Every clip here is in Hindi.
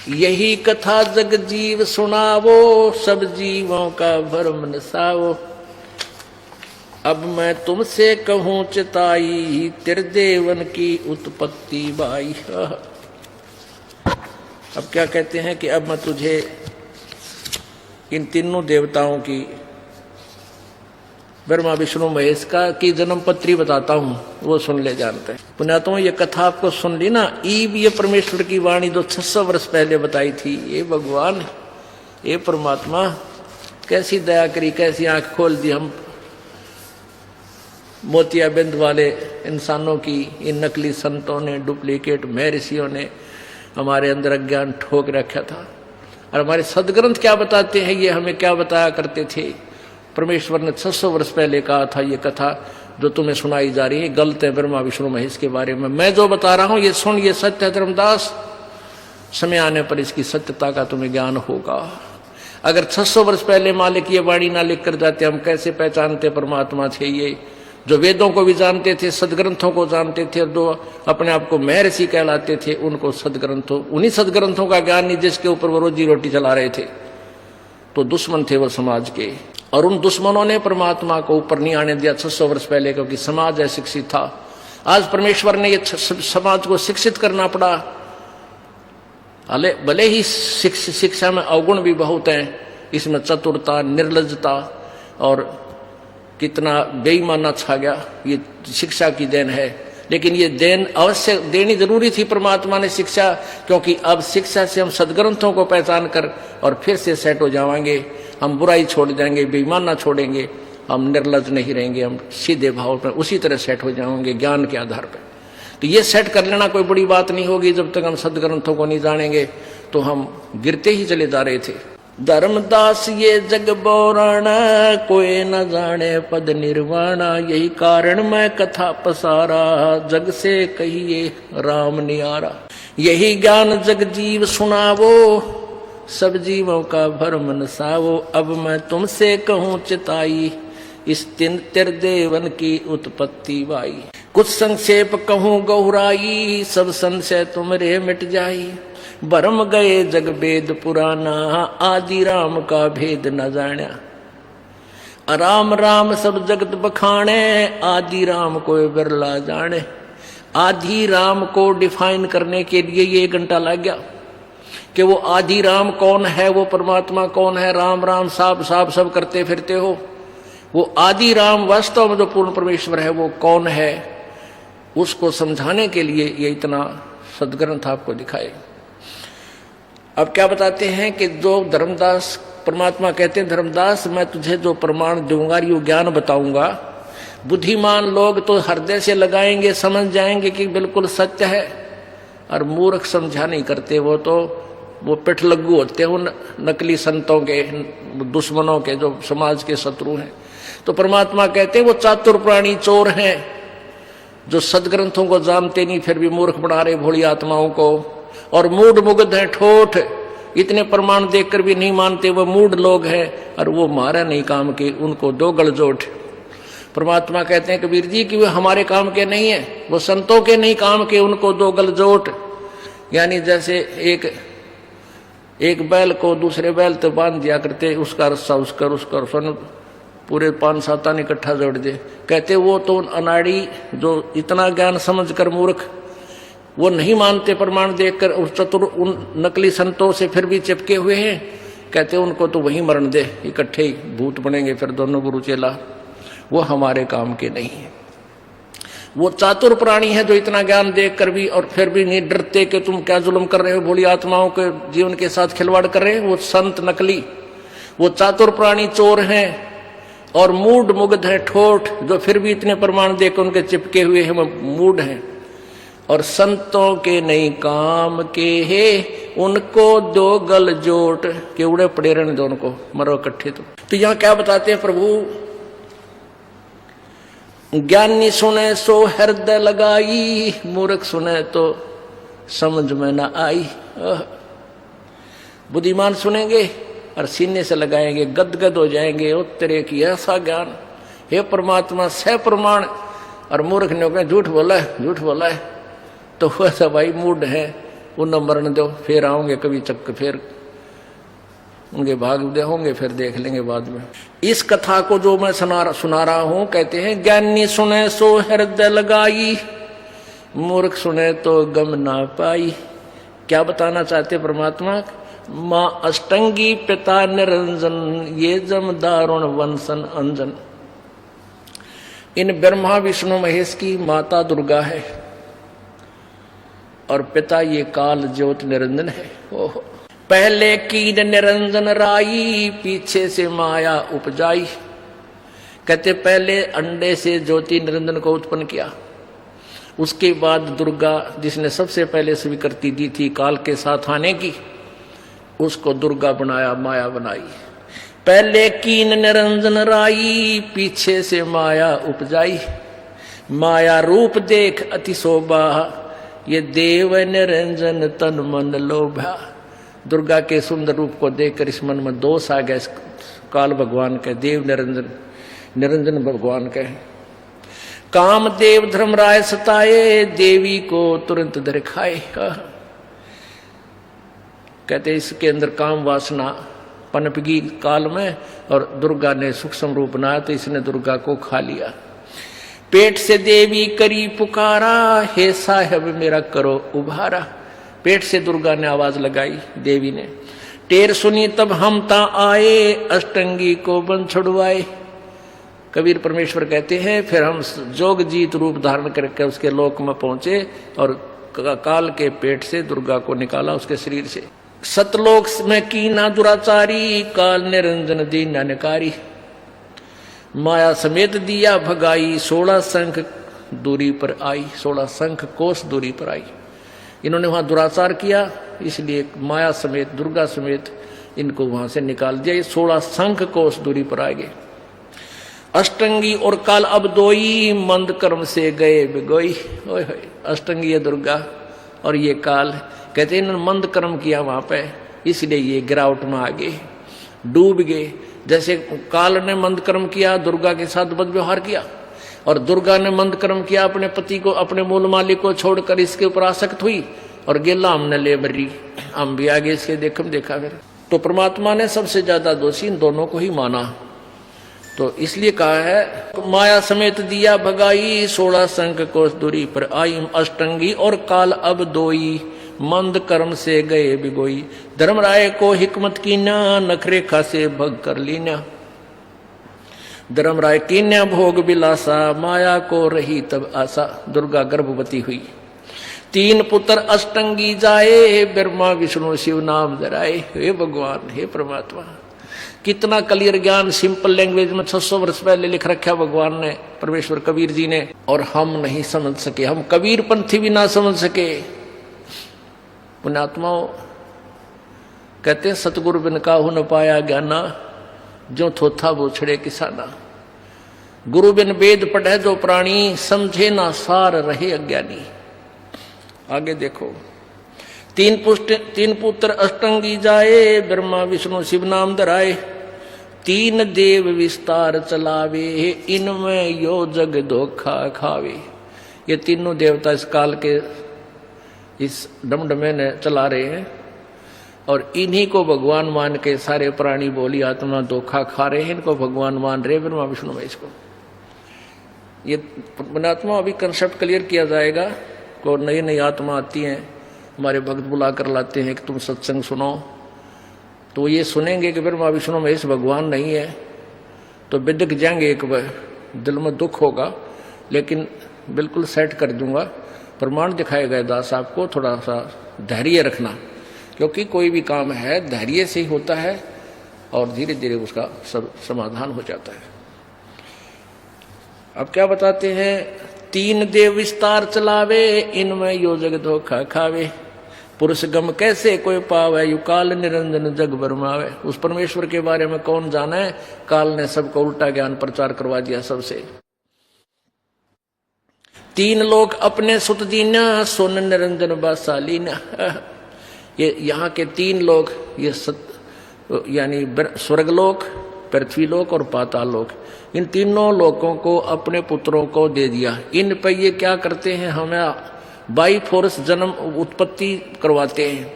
यही कथा जग जीव सुनावो, सब जीवों का भरम नसावो। अब मैं तुमसे कहूँ चिताई, त्रिदेवन की उत्पत्ति बाई। अब क्या कहते हैं कि अब मैं तुझे इन तीनों देवताओं की, ब्रह्मा विष्णु महेश का की जन्म पत्री बताता हूं, वो सुन ले जानते हैं। पुण्यात्माओं, ये कथा आपको सुन ली ना, ये परमेश्वर की वाणी जो 600 वर्ष पहले बताई थी। ये भगवान, ये परमात्मा कैसी दया करी, कैसी आंख खोल दी हम मोतियाबिंद वाले इंसानों की। इन नकली संतों ने, डुप्लीकेट महर्षियों ने हमारे अंदर अज्ञान ठोक रखा था। और हमारे सदग्रंथ क्या बताते हैं, ये हमें क्या बताया करते थे। परमेश्वर ने 600 वर्ष पहले कहा था, ये कथा जो तुम्हें सुनाई जा रही है गलत है ब्रह्मा विष्णु महेश के बारे में। मैं जो बता रहा हूं ये सुन, ये सत्य है धर्मदास। समय आने पर इसकी सत्यता का तुम्हें ज्ञान होगा। अगर 600 वर्ष पहले मालिक ये वाणी ना लिख कर जाते, हम कैसे पहचानते परमात्मा थे। ये जो वेदों को भी जानते थे, सदग्रंथों को जानते थे, जो अपने आप को महर्षि कहलाते थे, उनको सदग्रंथों, उन्हीं सदग्रंथों का ज्ञान नहीं जिसके ऊपर वो रोजी रोटी चला रहे थे। तो दुश्मन थे वो समाज के, और उन दुश्मनों ने परमात्मा को ऊपर नहीं आने दिया 600 वर्ष पहले, क्योंकि समाज अशिक्षित था। आज परमेश्वर ने ये समाज को शिक्षित करना पड़ा। भले ही शिक्षा में अवगुण भी बहुत हैं, इसमें चतुरता, निर्लज्जता और कितना बेईमाना छा गया, ये शिक्षा की देन है। लेकिन ये देन अवश्य देनी जरूरी थी परमात्मा ने शिक्षा, क्योंकि अब शिक्षा से हम सदग्रंथों को पहचान कर और फिर से सेट हो जाएंगे। हम बुराई छोड़ देंगे, बेईमानना छोड़ेंगे, हम निर्लज नहीं रहेंगे, हम सीधे भाव पर उसी तरह सेट हो जाएंगे ज्ञान के आधार पर। तो ये सेट कर लेना कोई बड़ी बात नहीं होगी। जब तक हम सदग्रंथों को नहीं जानेंगे तो हम गिरते ही चले जा रहे थे। धर्मदास ये जग बोराना, कोई न जाने पद निर्वाणा। यही कारण मैं कथा पसारा, जग से कहिए राम नियारा। यही ज्ञान जग जीव सुनावो, सब जीवों का भरम नसावो। अब मैं तुमसे कहूँ चिताई, इस त्रिदेवन की उत्पत्ति बाई। कुछ संक्षेप कहूँ गौराई, सब संशय तुमरे मिट जाई। भरम गए जग वेद पुराना, आदि राम का भेद न जाना। राम राम सब जगत बखाने, आदि राम को बिरला जाने। आदि राम को डिफाइन करने के लिए ये 1 घंटा लग गया कि वो आदि राम कौन है, वो परमात्मा कौन है। राम राम साफ साफ सब करते फिरते हो, वो आदि राम वास्तव में जो पूर्ण परमेश्वर है वो कौन है, उसको समझाने के लिए ये इतना सदग्रंथ आपको दिखाए। अब क्या बताते हैं कि जो धर्मदास, परमात्मा कहते हैं धर्मदास मैं तुझे जो प्रमाण दूंगा, यो ज्ञान बताऊंगा, बुद्धिमान लोग तो हृदय से लगाएंगे, समझ जाएंगे कि बिल्कुल सत्य है। और मूर्ख समझा नहीं करते, वो पिठ लग्गू होते हैं उन नकली संतों के, दुश्मनों के, जो समाज के शत्रु हैं। तो परमात्मा कहते हैं वो चातुर प्राणी चोर हैं, जो सदग्रंथों को जानते नहीं फिर भी मूर्ख बना रहे भोली आत्माओं को। और मूढ़ मुग्ध है ठोठ, इतने प्रमाण देखकर भी नहीं मानते, वो मूढ़ लोग हैं और वो मारा नहीं काम के, उनको दो गलजोट। परमात्मा कहते हैं कबीर जी कि वो हमारे काम के नहीं है, वो संतों के नहीं काम के, उनको दो गलजोट। यानी जैसे एक बैल को दूसरे बैल तो बांध दिया करते, उसका रस्सा उसका पूरे 5-7 आने इकट्ठा जोड़ दे। कहते वो तो अनाड़ी जो इतना ज्ञान समझ कर मूर्ख, वो नहीं मानते प्रमाण देखकर, उस चतुर उन नकली संतों से फिर भी चिपके हुए हैं। कहते उनको तो वही मरण दे, इकट्ठे ही भूत बनेंगे फिर दोनों गुरु चेला। वो हमारे काम के नहीं है। वो चातुर प्राणी है जो इतना ज्ञान देखकर भी और फिर भी नहीं डरते कि तुम क्या जुल्म कर रहे हो, भोली आत्माओं के जीवन के साथ खिलवाड़ कर रहे हैं। वो संत नकली, वो चातुर प्राणी चोर हैं और मूढ़ मुग्ध है ठोठ, जो फिर भी इतने प्रमाण देकर उनके चिपके हुए हैं, वो मूढ़ हैं। और संतों के नहीं काम के है, उनको दो गल जोट के उड़े पड़े रहने दो, उनको मरो इकट्ठे। तो यहाँ क्या बताते हैं प्रभु, ज्ञानी सुने सो हृदय लगाई, मूर्ख सुने तो समझ में ना आई। बुद्धिमान सुनेंगे और सीने से लगाएंगे, गदगद हो जाएंगे, ओ तेरे की ऐसा ज्ञान, हे परमात्मा सह प्रमाण। और मूर्ख ने झूठ बोला है, झूठ बोला है, तो वह सब भाई मूड है, उन्हें मरण दो, फिर आओगे कभी चक्कर, फिर उनके भाग दे होंगे, फिर देख लेंगे बाद में। इस कथा को जो मैं सुना रहा हूं, कहते हैं ज्ञानी सुने सो हृदय लगाई, मूर्ख सुने तो गम ना पाई। क्या बताना चाहते परमात्मा? माँ अष्टंगी पिता निरंजन, ये जम दारुण वंशन अंजन। इन ब्रह्मा विष्णु महेश की माता दुर्गा है और पिता ये काल ज्योत निरंजन है। ओहो, पहले कीन निरंजन राई, पीछे से माया उपजाई। कहते पहले अंडे से ज्योति निरंजन को उत्पन्न किया, उसके बाद दुर्गा जिसने सबसे पहले स्वीकृति दी थी काल के साथ आने की, उसको दुर्गा बनाया, माया बनाई। पहले कीन निरंजन राई, पीछे से माया उपजाई। माया रूप देख अति शोभा, ये देव निरंजन तन मन लोभा। दुर्गा के सुंदर रूप को देखकर इस मन में दोष आ गया, काल भगवान के, देव निरंजन, निरंजन भगवान के। काम देव धर्मराय सताए, देवी को तुरंत धर खाए। कहते इसके अंदर काम वासना पनपगी काल में, और दुर्गा ने सूक्ष्म रूप बनाया तो इसने दुर्गा को खा लिया। पेट से देवी करी पुकारा, हे साहब मेरा करो उभारा। पेट से दुर्गा ने आवाज लगाई, देवी ने। टेर सुनी तब हम ता आए, अष्टंगी को बन छुड़वाए। कबीर परमेश्वर कहते हैं फिर हम जोग जीत रूप धारण करके उसके लोक में पहुंचे और काल के पेट से दुर्गा को निकाला उसके शरीर से। सतलोक में कीना दुराचारी, काल निरंजन दीन निकारी। माया समेत दिया भगाई, 16 शंख दूरी पर आई, 16 शंख कोस दूरी पर आई। इन्होंने वहां दुराचार किया, इसलिए माया समेत, दुर्गा समेत इनको वहां से निकाल दिया। ये 16 शंख कोस दूरी पर आ गए। अष्टंगी और काल अब दोई, मंद कर्म से गए बिगोई। अष्टंगी है दुर्गा और ये काल, कहते हैं इन्होंने मंद कर्म किया वहां पे, इसलिए ये गिरावट में आ गए, डूब गए। जैसे काल ने मंद कर्म किया, दुर्गा के साथ बदव्यवहार किया, और दुर्गा ने मंद कर्म किया, अपने पति को, अपने मूल मालिक को छोड़कर इसके ऊपर आसक्त हुई और गेला हमने ले मरी, हम भी आगे इसके देखा फिर। तो परमात्मा ने सबसे ज्यादा दोषी इन दोनों को ही माना, तो इसलिए कहा है माया समेत दिया भगाई, 16 शंख कोस दूरी पर आई। अष्टंगी और काल अब दोई, मंद कर्म से गए बिगोई। धर्मराय को हिकमत कीना, नखरेखा से भग कर लीना। धर्मराय कीन्या भोग बिलासा, माया को रही तब आशा। दुर्गा गर्भवती हुई, 3 पुत्र अष्टंगी जाए, ब्रह्मा विष्णु शिव नाम धराए। हे भगवान, हे परमात्मा, कितना क्लियर ज्ञान सिंपल लैंग्वेज में 600 वर्ष पहले लिख रखा भगवान ने, परमेश्वर कबीर जी ने, और हम नहीं समझ सके, हम कबीर पंथी भी ना समझ सके। पुण्यात्माओं कहते हैं सतगुरु बिन काहू न पाया ज्ञाना, जो थोथा वो छड़े किसाना। गुरु बिन वेद पढ़े जो प्राणी, समझे ना सार रहे अज्ञानी। आगे देखो, 3 पुत्र अष्टंगी जाए, ब्रह्मा विष्णु शिव नाम धराए। 3 देव विस्तार चलावे, इनमें यो जग धोखा खावे। ये तीनों देवता इस काल के इस डमडमे ने चला रहे हैं, और इन्हीं को भगवान मान के सारे प्राणी बोली आत्मा धोखा खा रहे हैं। इनको भगवान मान रहे ब्रह्मा विष्णु महेश को। ये पुण्यात्मा अभी कंसेप्ट क्लियर किया जाएगा। को नई नई आत्मा आती हैं, हमारे भक्त बुला कर लाते हैं कि तुम सत्संग सुनो, तो ये सुनेंगे कि ब्रह्मा विष्णु महेश भगवान नहीं है, तो बिदक जाएंगे, एक दिल में दुख होगा, लेकिन बिल्कुल सेट कर दूंगा। प्रमाण दिखाएगा दास आपको, थोड़ा सा धैर्य रखना, क्योंकि कोई भी काम है धैर्य से ही होता है और धीरे धीरे उसका समाधान हो जाता है। अब क्या बताते हैं, 3 देव विस्तार चलावे, इनमें यो जग धोखा खावे। पुरुष गम कैसे कोई पावे, यु काल निरंजन जग बरमावे। उस परमेश्वर के बारे में कौन जाने, काल ने सबको उल्टा ज्ञान प्रचार करवा दिया सबसे। 3 लोग अपने सुत दीना, सोन निरंजन बासालीना। ये यहाँ के 3 लोग, ये यानी स्वर्गलोक, पृथ्वीलोक और पाताल लोक, इन तीनों लोकों को अपने पुत्रों को दे दिया। इन पर ये क्या करते हैं, हमें बाई फोर्स जन्म उत्पत्ति करवाते हैं।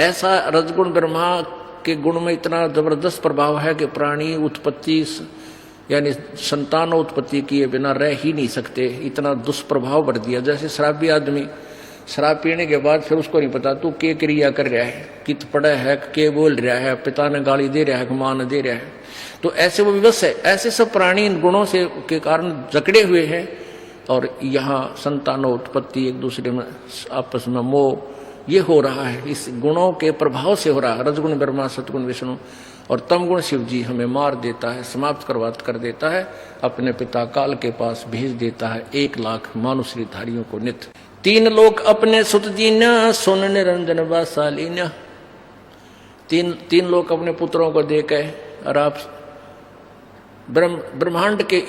ऐसा रजगुण ब्रह्मा के गुण में इतना जबरदस्त प्रभाव है कि प्राणी उत्पत्ति यानी संतान उत्पत्ति किए बिना रह ही नहीं सकते, इतना दुष्प्रभाव बढ़ दिया। जैसे शराबी आदमी शराब पीने के बाद फिर उसको नहीं पता तू के क्रिया कर रहा है, कित पड़ा है, के बोल रहा है, पिता ने गाली दे रहा है, मां ने दे रहा है, तो ऐसे वो विवश है। ऐसे सब प्राणी इन गुणों से के कारण जकड़े हुए हैं और यहाँ संतानोत्पत्ति एक दूसरे में आपस में मोह ये हो रहा है, इस गुणों के प्रभाव से हो रहा है। रजगुण ब्रह्मा, सतगुण विष्णु और तमगुण शिव जी हमें मार देता है, समाप्त कर देता है, अपने पिता काल के पास भेज देता है 1 लाख मानुश्रीधारियों को नित्य। 3 लोक अपने सुत दीना, सुन निरंजन बासालीना। 3 लोक अपने पुत्रों को दे के और आप ब्रह्मांड के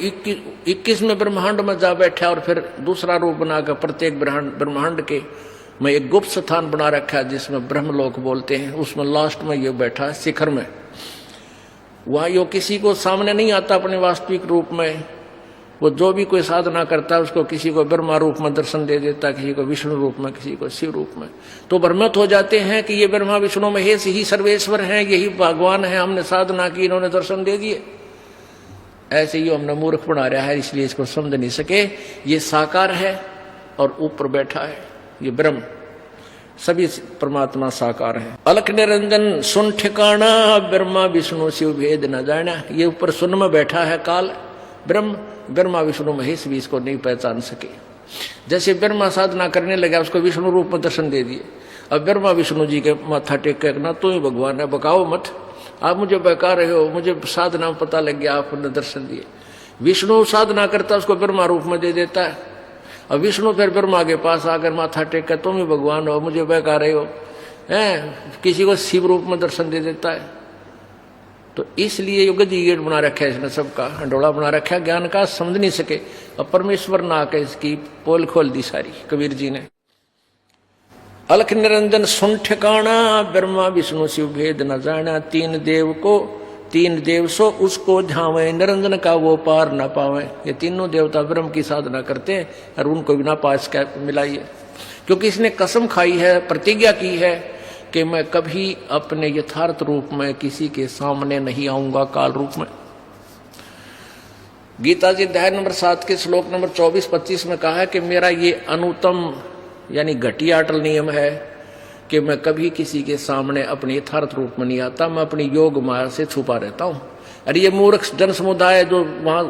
21वें ब्रह्मांड में जा बैठा और फिर दूसरा रूप बनाकर प्रत्येक ब्रह्मांड के में एक गुप्त स्थान बना रखा है जिसमें ब्रह्मलोक बोलते हैं। उसमें लास्ट में ये बैठा है शिखर में, वहां यो किसी को सामने नहीं आता अपने वास्तविक रूप में। वो जो भी कोई साधना करता है उसको किसी को ब्रह्मा रूप में दर्शन दे देता है, किसी को विष्णु रूप में, किसी को शिव रूप में। तो भ्रमित हो जाते हैं कि ये ब्रह्मा विष्णु महेश ही सर्वेश्वर हैं, यही भगवान है, हमने साधना की, इन्होंने दर्शन दे दिए। ऐसे ही हमने मूर्ख बना रहा है, इसलिए इसको समझ नहीं सके। ये साकार है और ऊपर बैठा है ये ब्रह्म, सभी परमात्मा साकार है। अलख निरंजन सुन ठिकाना, ब्रह्मा विष्णु शिव भेद न जाना। ये ऊपर सुन में बैठा है काल ब्रह्म, ब्रह्मा विष्णु महेश भी इसको नहीं पहचान सके। जैसे ब्रह्मा साधना करने लगा उसको विष्णु रूप में दर्शन दे दिए। अब ब्रह्मा विष्णु जी के माथा टेक के ना तू ही भगवान है, बकाओ मत, आप मुझे बहका रहे हो, मुझे साधना में पता लग गया, आपने दर्शन दिए। विष्णु साधना करता उसको ब्रह्मा रूप में दे देता है। अब विष्णु फिर ब्रह्मा के पास आकर माथा टेक कर तुम ही भगवान हो, मुझे बहका रहे हो, हैं, किसी को शिव रूप में दर्शन दे देता है। तो इसलिए युग जीएड बना रखा है इसने, सबका हंडोला बना रखा है, ज्ञान का समझ नहीं सके। और परमेश्वर ना आकर इसकी पोल खोल दी सारी कबीर जी ने। अलख निरंजन सुन ठिकाना, ब्रह्मा विष्णु शिव भेद न जाना। 3 देव सो उसको ध्यावे, निरंजन का वो पार न पावे। ये तीनों देवता ब्रह्म की साधना करते हैं और उनको बिना पास का मिलाइए, क्योंकि इसने कसम खाई है, प्रतिज्ञा की है कि मैं कभी अपने यथार्थ रूप में किसी के सामने नहीं आऊंगा काल रूप में। गीता जी अध्याय नंबर 7 के श्लोक नंबर 24-25 में कहा है कि मेरा ये अनुत्तम यानी घटिया अटल नियम है कि मैं कभी किसी के सामने अपने यथार्थ रूप में नहीं आता, मैं अपनी योग माया से छुपा रहता हूं। अरे ये मूर्ख जन समुदाय जो वहां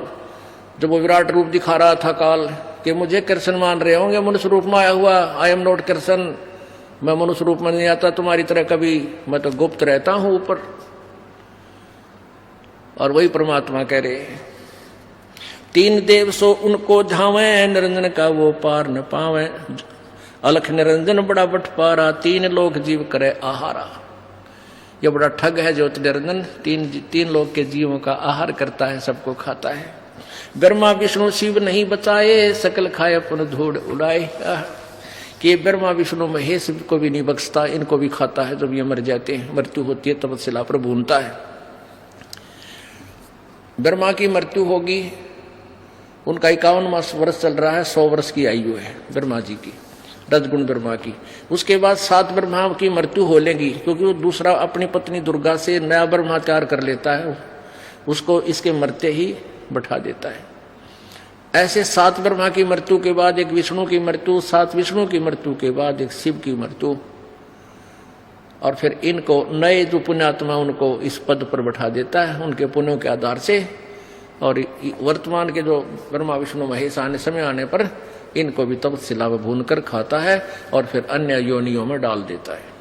जब वो विराट रूप दिखा रहा था काल कि मुझे कृष्ण मान रहे होंगे मनुष्य रूप में आया हुआ, आई एम नॉट कृष्ण, मैं मनुष्य रूप में नहीं आता तुम्हारी तरह कभी, मैं तो गुप्त रहता हूं ऊपर। और वही परमात्मा कह रहे 3 देव सो उनको झावे, निरंजन का वो पार न पावे। अलख निरंजन बड़ा बटपारा, 3 लोक जीव करे आहारा। ये बड़ा ठग है ज्योति निरंजन, 3 लोक के जीवों का आहार करता है, सबको खाता है। ब्रह्मा विष्णु शिव नहीं बचाए, सकल खाए अपन धूड़ उड़ाए। कि ब्रह्मा विष्णु महेश को भी नहीं बख्शता, इनको भी खाता है। जब ये मर जाते हैं, मृत्यु होती है, तब शिला पर भूनता है। ब्रह्मा की मृत्यु होगी, उनका 51 वर्ष चल रहा है, 100 वर्ष की आयु है ब्रह्मा जी की, रजगुण ब्रह्मा की। उसके बाद 7 ब्रह्मा की मृत्यु हो लेगी, क्योंकि वो दूसरा अपनी पत्नी दुर्गा से नया ब्रह्मा तैयार कर लेता है, उसको इसके मरते ही बैठा देता है। ऐसे 7 ब्रह्मा की मृत्यु के बाद एक विष्णु की मृत्यु, 7 विष्णु की मृत्यु के बाद एक शिव की मृत्यु, और फिर इनको नए जो पुण्यात्मा उनको इस पद पर बैठा देता है उनके पुण्यों के आधार से। और वर्तमान के जो ब्रह्मा विष्णु महेश आने समय आने पर इनको भी तपशिला में भून कर खाता है और फिर अन्य योनियों में डाल देता है।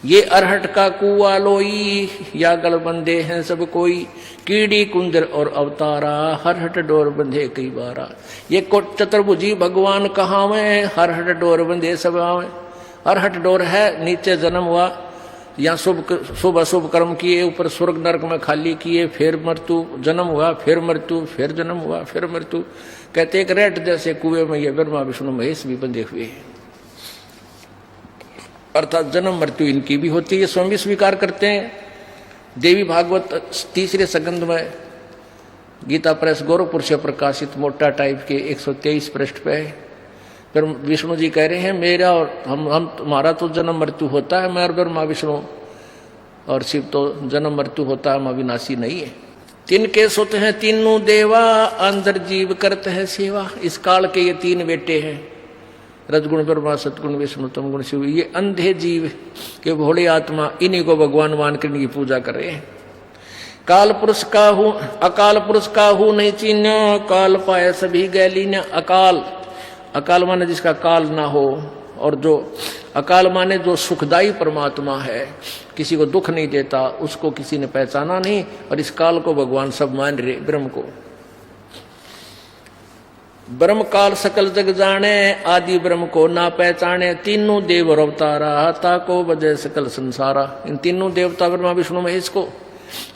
ये अरहट का कुआ लोई, या गल बंधे हैं सब कोई, कीड़ी कुंजर और अवतारा, हरहट डोर बंधे कई बारा। ये कोट चतुर्भुजी भगवान कहावे, हरहट डोर बंधे सब आवे। अरहट डोर है, नीचे जन्म हुआ, या शुभ अशुभ कर्म किए, ऊपर स्वर्ग नरक में खाली किए, फिर मृत्यु, जन्म हुआ, फिर मृत्यु, फिर जन्म हुआ, फिर मृत्यु। कहते एक रेट जैसे कुएं में ये ब्रह्मा विष्णु महेश भी बंधे हुए हैं, अर्थात जन्म मृत्यु इनकी भी होती है, स्वयं भी स्वीकार करते हैं। देवी भागवत 3रे संगंध में गीता प्रेस गोरखपुर से प्रकाशित मोटा टाइप के 123 पृष्ठ पे फिर विष्णु जी कह रहे हैं मेरा और हम तुम्हारा तो जन्म मृत्यु होता है, मैं और ब्रह्मा विष्णु और शिव तो जन्म मृत्यु होता है, हम अविनाशी नहीं है। तिनके सुत हैं तीनों देवा, अंदर जीव करते हैं सेवा। इस काल के ये तीन बेटे हैं, रजगुण ब्रह्मा, सतगुण विष्णु, तमगुण शिव। ये अंधे जीव के भोले आत्मा, इन्हीं को भगवान मान कर इनकी पूजा कर रहे हैं। काल पुरुष का हूं, अकाल पुरुष का हूं नहीं चिन्ह, काल पाए सभी गैली न। अकाल, अकाल माने जिसका काल ना हो, और जो अकाल माने जो सुखदायी परमात्मा है, किसी को दुख नहीं देता, उसको किसी ने पहचाना नहीं। और इस काल को भगवान सब मान रहे, ब्रह्म को। ब्रह्म काल सकल जग जाने, आदि ब्रह्म को ना पहचाने। तीनों देव अवतारा, ताको बजे सकल संसारा। इन तीनों देवता ब्रह्मा विष्णु महेश को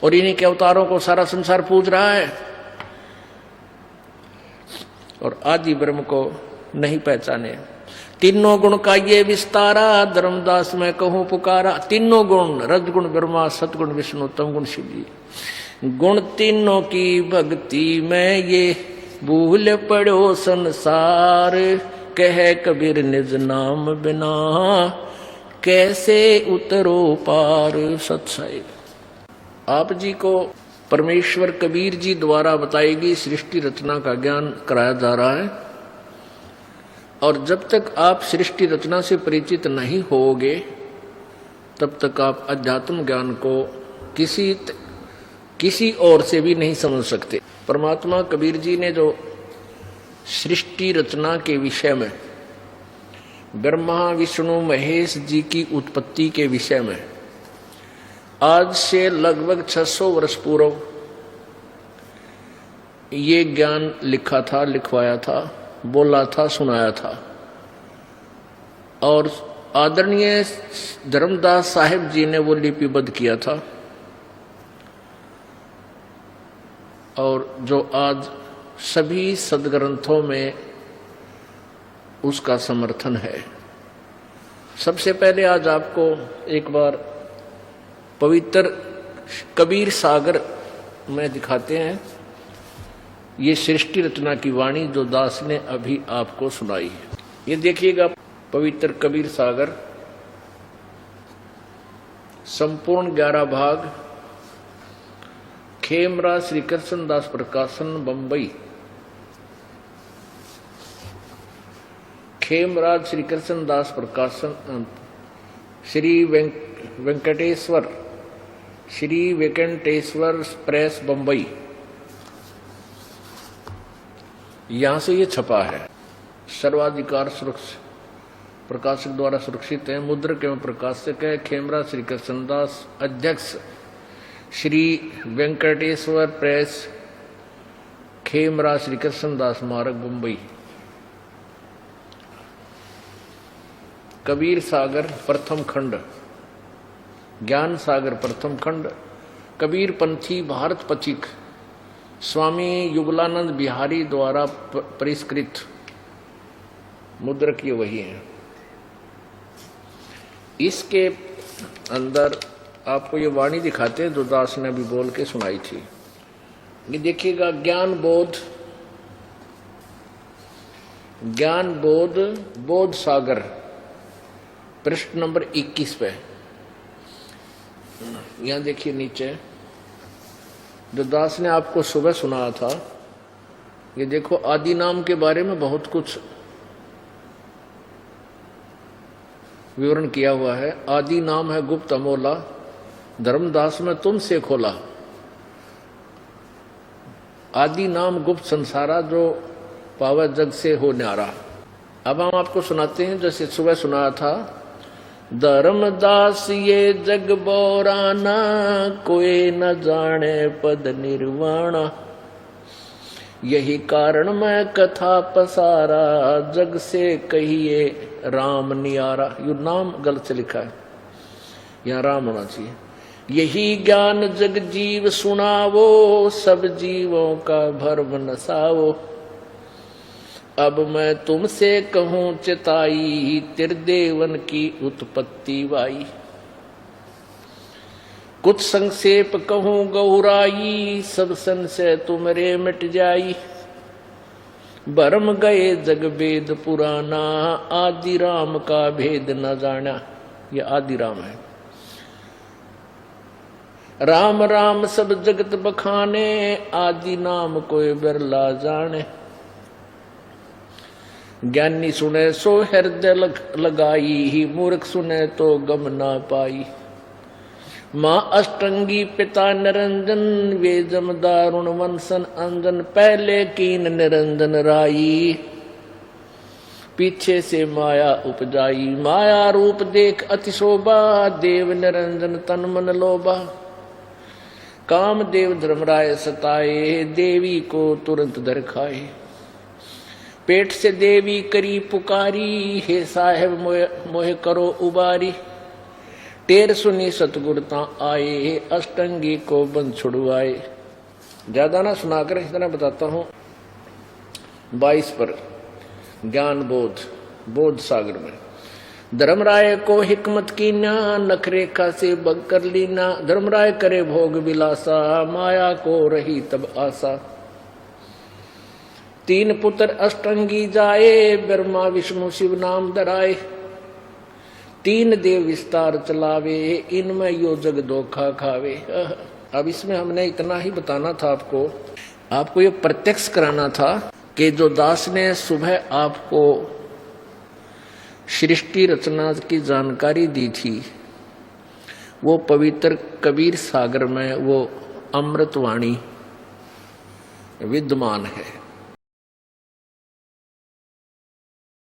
और इन्हीं के अवतारों को सारा संसार पूज रहा है, और आदि ब्रह्म को नहीं पहचाने। तीनों गुण का ये विस्तारा, धर्मदास में कहूं पुकारा। तीनों गुण, रजगुण ब्रह्मा, सतगुण विष्णु, तमगुण शिव जी। गुण तीनों की भक्ति में ये भूल पड़ो संसार, कह कबीर निज नाम बिना कैसे उतरो पार। सत्संग आप जी को परमेश्वर कबीर जी द्वारा बताई गई सृष्टि रचना का ज्ञान कराया जा रहा है। और जब तक आप सृष्टि रचना से परिचित नहीं होगे, तब तक आप अध्यात्म ज्ञान को किसी और से भी नहीं समझ सकते। परमात्मा कबीर जी ने जो सृष्टि रचना के विषय में, ब्रह्मा विष्णु महेश जी की उत्पत्ति के विषय में आज से लगभग 600 वर्ष पूर्व ये ज्ञान लिखा था, लिखवाया था, बोला था, सुनाया था। और आदरणीय धर्मदास साहिब जी ने वो लिपिबद्ध किया था, और जो आज सभी सदग्रंथों में उसका समर्थन है। सबसे पहले आज आपको एक बार पवित्र कबीर सागर में दिखाते हैं ये सृष्टि रचना की वाणी जो दास ने अभी आपको सुनाई है। ये देखिएगा, पवित्र कबीर सागर संपूर्ण 11 भाग, खेमराज श्री कृष्ण दास प्रकाशन, बंबई। खेमराज श्री कृष्ण दास प्रकाशन, श्री वेंकटेश्वर प्रेस, बंबई। यहां से ये छपा है। सर्वाधिकार सुरक्षित प्रकाशक द्वारा सुरक्षित है। मुद्रक एवं प्रकाशक है खेमराज श्री कृष्णदास, अध्यक्ष श्री वेंकटेश्वर प्रेस, खेमराज श्री कृष्णदास मार्ग, बंबई। कबीर सागर प्रथम खंड, ज्ञान सागर प्रथम खंड, कबीर पंथी भारत पथिक, स्वामी युगलानंद बिहारी द्वारा परिष्कृत। मुद्रक ये वही है। इसके अंदर आपको ये वाणी दिखाते हैं जो दास ने अभी बोल के सुनाई थी। ये देखिएगा, ज्ञान बोध बोध सागर, पृष्ठ नंबर 21 पे। यहां देखिए नीचे जो दास ने आपको सुबह सुनाया था, ये देखो आदि नाम के बारे में बहुत कुछ विवरण किया हुआ है। आदि नाम है गुप्त अमोला, धर्मदास में तुमसे खोला। आदि नाम गुप्त संसारा, जो पावा जग से हो न्यारा। अब हम आपको सुनाते हैं जैसे सुबह सुनाया था। धर्मदास ये जग बोराना, कोई न जाने पद निर्वाणा। यही कारण मैं कथा पसारा, जग से कहिए राम नियारा। यू नाम गलत से लिखा है, यहाँ राम होना चाहिए। यही ज्ञान जग जीव सुनावो, सब जीवों का भरम नसावो। अब मैं तुमसे कहूं चिताई, त्रिदेवन की उत्पत्ति वाई। कुछ संक्षेप कहूं गौराई, सब संशय तुमरे मिट जाई। भरम गए जग वेद पुराना, आदि राम का भेद न जाना। ये आदि राम है। राम राम सब जगत बखाने, आदि नाम कोई बिरला जाने। ज्ञानी सुने सो हृदय लगाई, मूर्ख सुने तो गम ना पाई। माँ अष्टंगी पिता निरंजन, वे जम दारुण वंशन अंजन। पहले कीन निरंजन राई, पीछे से माया उपजाई। माया रूप देख अति शोभा, देव निरंजन तन मन लोभा। काम देव धर्मराय सताए, देवी को तुरंत धर खाए। पेट से देवी करी पुकारी, हे साहेब मोह करो उबारी। टेर सुनी सतगुरता आए, अष्टंगी को बंद छुड़वाए। ज्यादा ना सुनाकर इतना बताता हूं। 22 पर ज्ञान बोध सागर में धर्मराय को हिकमत कीना, नखरेखा से बग कर लीना। धर्मराय करे भोग विलासा, माया को रही तब आशा। 3 पुत्र अष्टंगी जाए, ब्रह्मा विष्णु शिव नाम धराए। 3 देव विस्तार चलावे, इनमें यो जग धोखा खावे। अब इसमें हमने इतना ही बताना था आपको ये प्रत्यक्ष कराना था कि जो दास ने सुबह आपको सृष्टि रचना की जानकारी दी थी, वो पवित्र कबीर सागर में वो अमृतवाणी विद्यमान है।